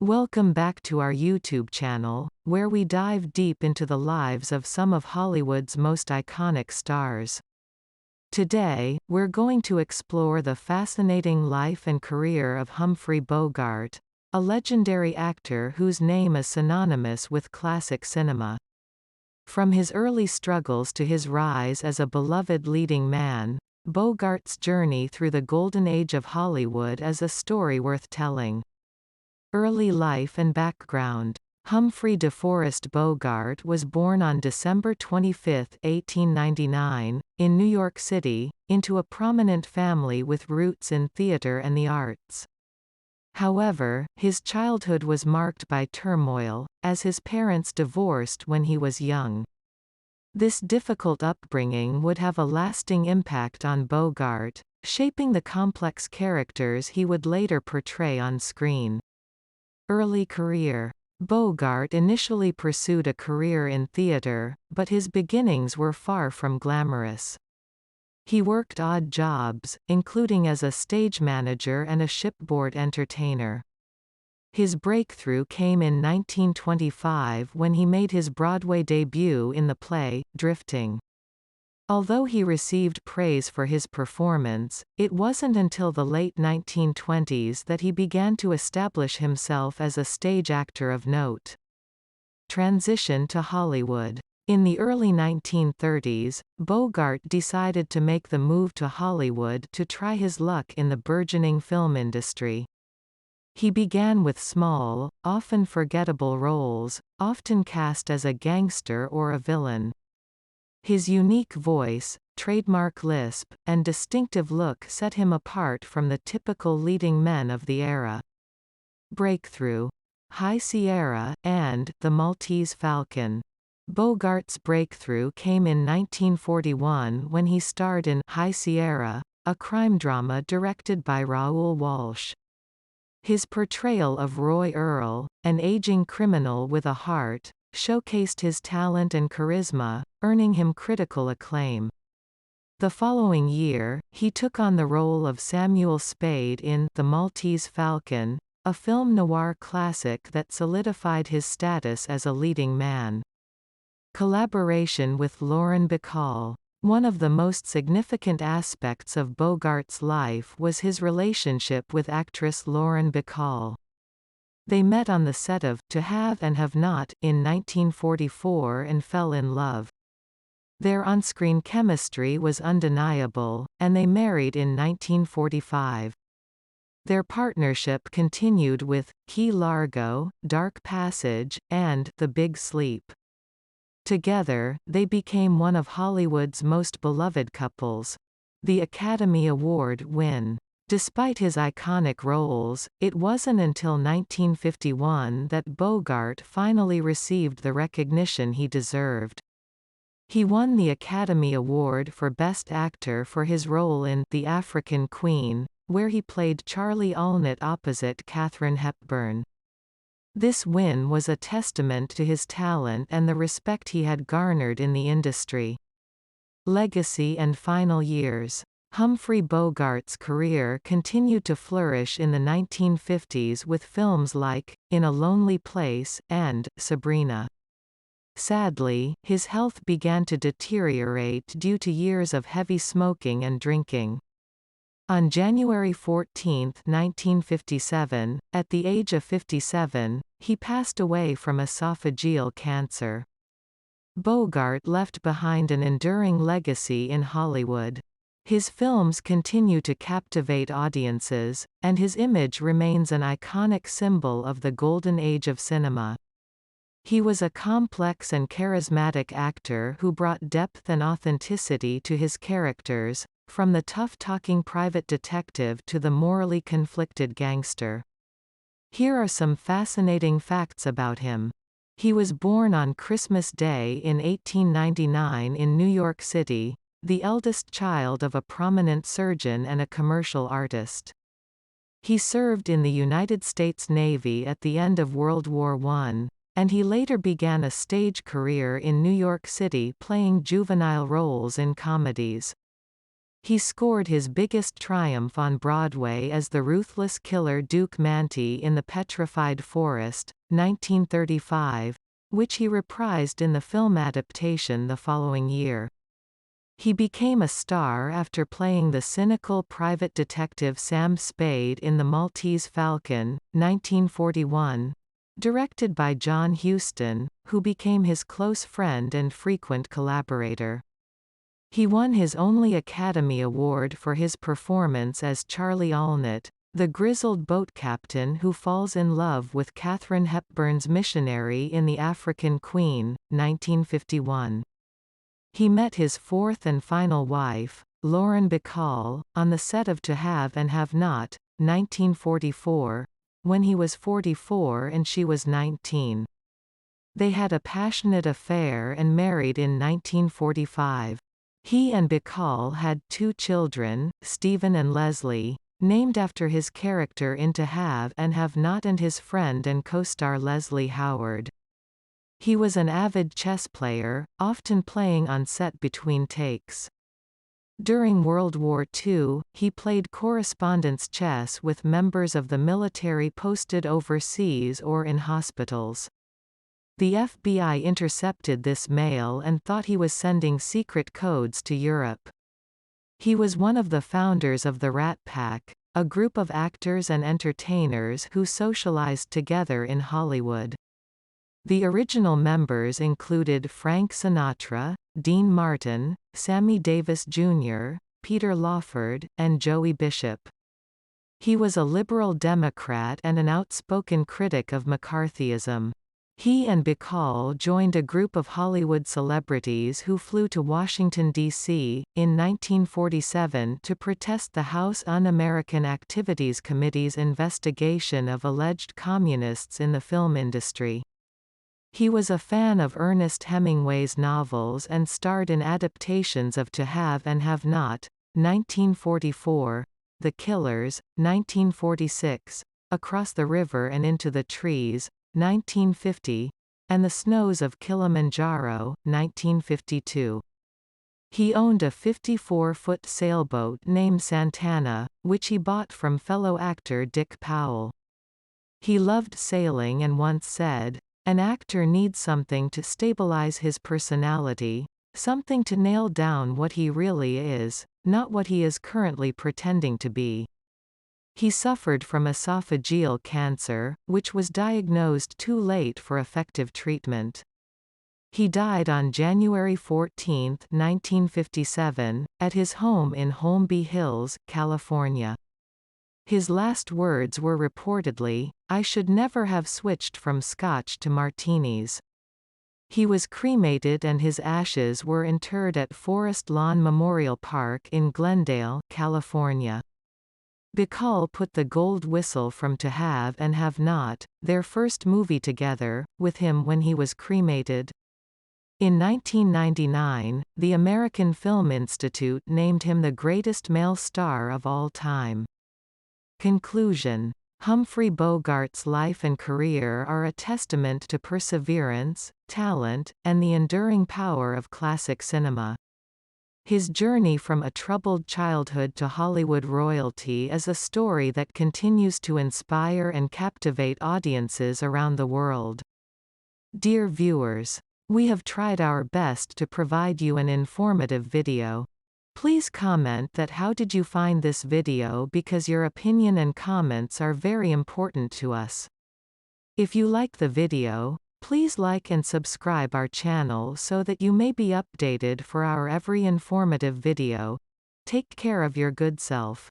Welcome back to our YouTube channel, where we dive deep into the lives of some of Hollywood's most iconic stars. Today, we're going to explore the fascinating life and career of Humphrey Bogart, a legendary actor whose name is synonymous with classic cinema. From his early struggles to his rise as a beloved leading man, Bogart's journey through the golden age of Hollywood is a story worth telling. Early life and background. Humphrey DeForest Bogart was born on December 25, 1899, in New York City, into a prominent family with roots in theater and the arts. However, his childhood was marked by turmoil, as his parents divorced when he was young. This difficult upbringing would have a lasting impact on Bogart, shaping the complex characters he would later portray on screen. Early career. Bogart initially pursued a career in theater, but his beginnings were far from glamorous. He worked odd jobs, including as a stage manager and a shipboard entertainer. His breakthrough came in 1925 when he made his Broadway debut in the play, Drifting. Although he received praise for his performance, it wasn't until the late 1920s that he began to establish himself as a stage actor of note. Transition to Hollywood. In the early 1930s, Bogart decided to make the move to Hollywood to try his luck in the burgeoning film industry. He began with small, often forgettable roles, often cast as a gangster or a villain. His unique voice, trademark lisp, and distinctive look set him apart from the typical leading men of the era. Breakthrough. High Sierra, and The Maltese Falcon. Bogart's breakthrough came in 1941 when he starred in High Sierra, a crime drama directed by Raoul Walsh. His portrayal of Roy Earle, an aging criminal with a heart, showcased his talent and charisma, earning him critical acclaim. The following year, he took on the role of Samuel Spade in The Maltese Falcon, a film noir classic that solidified his status as a leading man. Collaboration with Lauren Bacall. One of the most significant aspects of Bogart's life was his relationship with actress Lauren Bacall. They met on the set of To Have and Have Not in 1944 and fell in love. Their on-screen chemistry was undeniable, and they married in 1945. Their partnership continued with Key Largo, Dark Passage, and The Big Sleep. Together, they became one of Hollywood's most beloved couples. The Academy Award win. Despite his iconic roles, it wasn't until 1951 that Bogart finally received the recognition he deserved. He won the Academy Award for Best Actor for his role in The African Queen, where he played Charlie Allnutt opposite Katharine Hepburn. This win was a testament to his talent and the respect he had garnered in the industry. Legacy and final years. Humphrey Bogart's career continued to flourish in the 1950s with films like In a Lonely Place and Sabrina. Sadly, his health began to deteriorate due to years of heavy smoking and drinking. On January 14, 1957, at the age of 57, he passed away from esophageal cancer. Bogart left behind an enduring legacy in Hollywood. His films continue to captivate audiences, and his image remains an iconic symbol of the golden age of cinema. He was a complex and charismatic actor who brought depth and authenticity to his characters, from the tough-talking private detective to the morally conflicted gangster. Here are some fascinating facts about him. He was born on Christmas Day in 1899 in New York City, the eldest child of a prominent surgeon and a commercial artist. He served in the United States Navy at the end of World War I, and he later began a stage career in New York City playing juvenile roles in comedies. He scored his biggest triumph on Broadway as the ruthless killer Duke Manty in The Petrified Forest, 1935, which he reprised in the film adaptation the following year. He became a star after playing the cynical private detective Sam Spade in The Maltese Falcon, 1941, directed by John Huston, who became his close friend and frequent collaborator. He won his only Academy Award for his performance as Charlie Allnutt, the grizzled boat captain who falls in love with Katharine Hepburn's missionary in The African Queen, 1951. He met his fourth and final wife, Lauren Bacall, on the set of To Have and Have Not, 1944, when he was 44 and she was 19. They had a passionate affair and married in 1945. He and Bacall had 2 children, Stephen and Leslie, named after his character in To Have and Have Not and his friend and co-star Leslie Howard. He was an avid chess player, often playing on set between takes. During World War II, he played correspondence chess with members of the military posted overseas or in hospitals. The FBI intercepted this mail and thought he was sending secret codes to Europe. He was one of the founders of the Rat Pack, a group of actors and entertainers who socialized together in Hollywood. The original members included Frank Sinatra, Dean Martin, Sammy Davis Jr., Peter Lawford, and Joey Bishop. He was a liberal Democrat and an outspoken critic of McCarthyism. He and Bacall joined a group of Hollywood celebrities who flew to Washington, D.C., in 1947 to protest the House Un-American Activities Committee's investigation of alleged communists in the film industry. He was a fan of Ernest Hemingway's novels and starred in adaptations of To Have and Have Not, 1944, The Killers, 1946, Across the River and Into the Trees, 1950, and The Snows of Kilimanjaro, 1952. He owned a 54-foot sailboat named Santana, which he bought from fellow actor Dick Powell. He loved sailing and once said, "An actor needs something to stabilize his personality, something to nail down what he really is, not what he is currently pretending to be." He suffered from esophageal cancer, which was diagnosed too late for effective treatment. He died on January 14, 1957, at his home in Holmby Hills, California. His last words were reportedly, "I should never have switched from scotch to martinis." He was cremated and his ashes were interred at Forest Lawn Memorial Park in Glendale, California. Bacall put the gold whistle from To Have and Have Not, their first movie together, with him when he was cremated. In 1999, the American Film Institute named him the greatest male star of all time. Conclusion. Humphrey Bogart's life and career are a testament to perseverance, talent, and the enduring power of classic cinema. His journey from a troubled childhood to Hollywood royalty is a story that continues to inspire and captivate audiences around the world. Dear viewers, we have tried our best to provide you an informative video. Please comment that how did you find this video because your opinion and comments are very important to us. If you like the video, please like and subscribe our channel so that you may be updated for our every informative video. Take care of your good self.